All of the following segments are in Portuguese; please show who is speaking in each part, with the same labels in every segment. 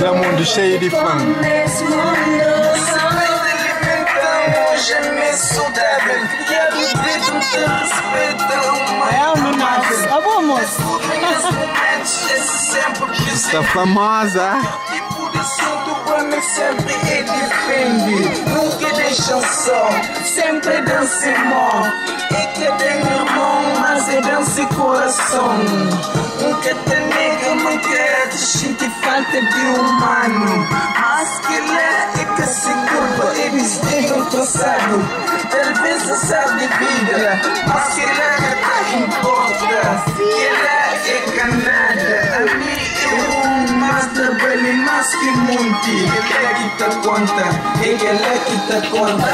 Speaker 1: Aquele mundo cheio de fã.
Speaker 2: É o Nunas. Tá bom, moço?
Speaker 1: Está famosa.
Speaker 3: Sempre ele defende, nunca deixam só, sempre dança irmão. E que tem irmão, mas é dança coração. Nunca te nega, nunca te sente falta de humano. Mas que lá é que se curva, eles digam traçado. Talvez não sabe de vida, mas que lá não importa. Que lá é canada, a mim mas trabalho mais que muito. Ele é que te conta, ele é que te conta.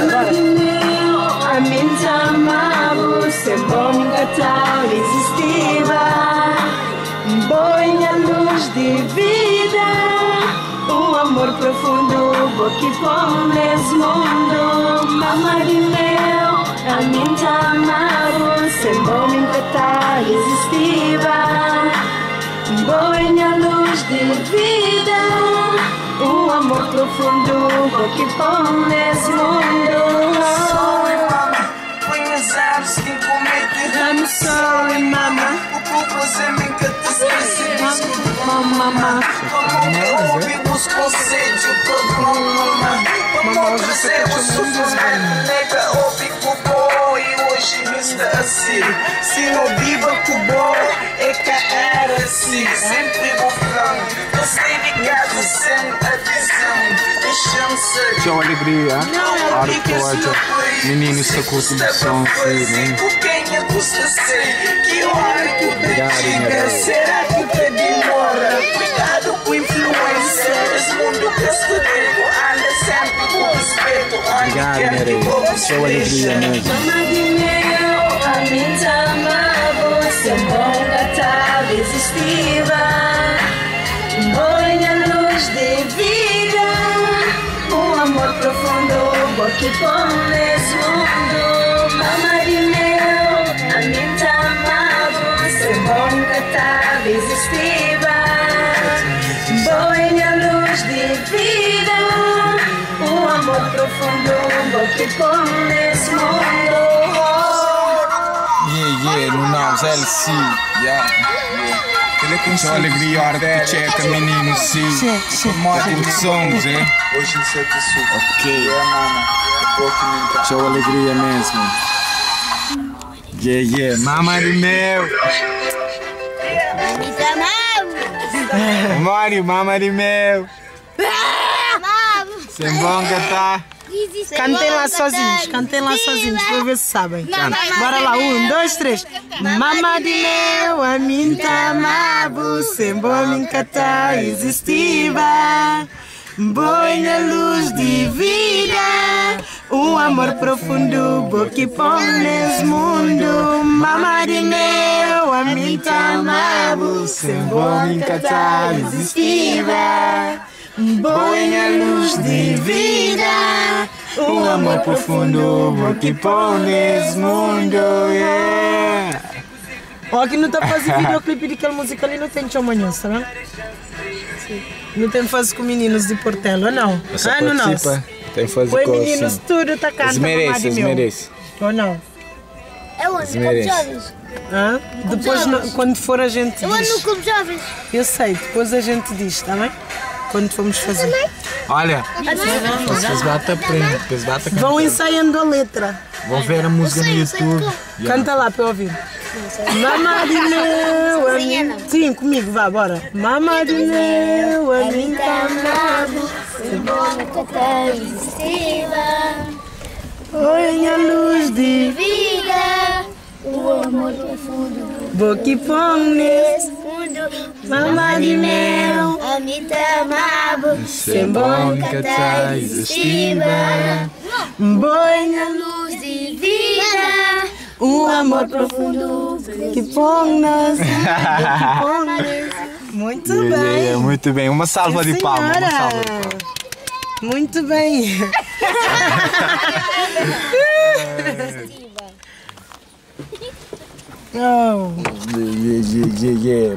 Speaker 4: A mim te amava, se bom nunca tal existia. Boa luz de vida, amor profundo que põe nesse mundo. Mamãe meu, a mim te amava, se bom nunca tal existia. Boa luz de vida, amor profundo que põe nesse mundo.
Speaker 3: Põe as aves que comete.
Speaker 4: I'm sorry, mama.
Speaker 3: O povo é mim que te esquece.
Speaker 4: Mama.
Speaker 3: Como ouve os conselhos todo mama. Como trazer o sofrimento. Nega ouve com bom e hoje me está assim. Se não viva com bom é cair assim. Sempre vou ficar. Gostei de casa sem a visão. Deixando-se.
Speaker 1: Tchau, alegria. Hardcore. Meninos se curtem de som, sim, né?
Speaker 3: Obrigado, será que te demora? Cuidado com influências. Mundo que estudei, anda sempre com respeito.
Speaker 1: Obrigado, Nereia. Tchau, alegria mesmo.
Speaker 4: A mim te amava, se bom catar existia. Boa luz de vida, amor profundo que põe nesse mundo. Mamãe meu, a mim te amava, se bom catar existia. Boa luz de vida, amor profundo que põe nesse mundo.
Speaker 1: Yeah, Nunas, LC, yeah. Tchau, alegria, arte checa, meninos, sim. Curtições, hein?
Speaker 3: Hoje isso é de suco.
Speaker 1: Ok. Tchau, alegria mesmo. Yeah, mamãe meu. Mário, mamãe meu. Sem bom cantar.
Speaker 2: Cantem lá sozinhos, para ver se sabem. Bora lá, 1, 2, 3. Mama de meu, a mim te amava, sem bom nunca tá existia. Boa luz de vida, amor profundo que põe nesse mundo. Mama de meu, a mim te amava, sem bom nunca tá existia. Boa luz de vida, amor profundo que põe nesse mundo, yeah. Ó, aqui não está fazendo videoclipe daquela música ali, não tem amanhã, será? Não tem fase com meninos de Portela, ou não?
Speaker 1: Ah, não, não. Tem fase com
Speaker 2: meninos, tudo tá cantando.
Speaker 1: Merece.
Speaker 2: Ou não?
Speaker 5: Eu ando no Clube Jovens.
Speaker 2: Ah? Depois, quando for a gente diz.
Speaker 5: Eu ando no Clube Jovens.
Speaker 2: Eu sei, depois a gente diz, tá bem? Quando fomos fazer.
Speaker 1: Olha, vocês batem aprendem, depois batem cantar.
Speaker 2: Vão ensaiando a letra.
Speaker 1: Vão ver a música no YouTube.
Speaker 2: Canta lá para eu ouvir. Mama de meu, a mim. Sim, comigo, vá, bora. Mama de meu, a mim tá amado. Oi, a luz de
Speaker 5: vida, o amor profundo.
Speaker 2: Boque põe nesse
Speaker 5: mundo.
Speaker 2: Mama de meu,
Speaker 5: a mim te amava.
Speaker 1: Sem bom que tá existia.
Speaker 2: Boa
Speaker 5: luz de vida,
Speaker 2: amor profundo que põe nas. Muito bem.
Speaker 1: Muito bem. Uma salva de palmas.
Speaker 2: Muito bem.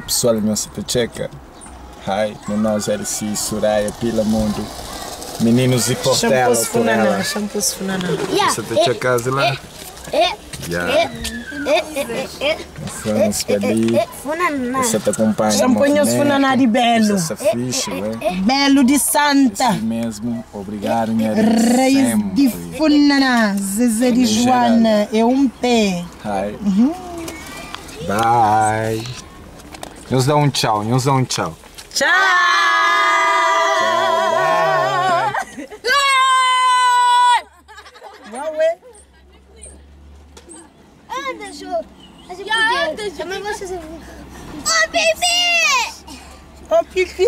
Speaker 1: Pessoal, meu super checker. Ai, nós LC, Soraya, Pila Mundo. Meninos e Portela.
Speaker 2: Shampoo Funaná.
Speaker 1: Você tá a casa lá? Vamos ali. Você te acompanha.
Speaker 2: Champanhos Funaná de Belo.
Speaker 1: Essa ficha,
Speaker 2: Belo de Santa.
Speaker 1: Assim mesmo, obrigado, minha
Speaker 2: Reis de Funaná. Zezé de Joana. É um pé.
Speaker 1: Hi. Bye. Nos dá um tchau, nos dá um tchau.
Speaker 2: Tchau!
Speaker 5: Anda, Jô. Também você. Ô, Pipi!
Speaker 2: Ô, Pipi!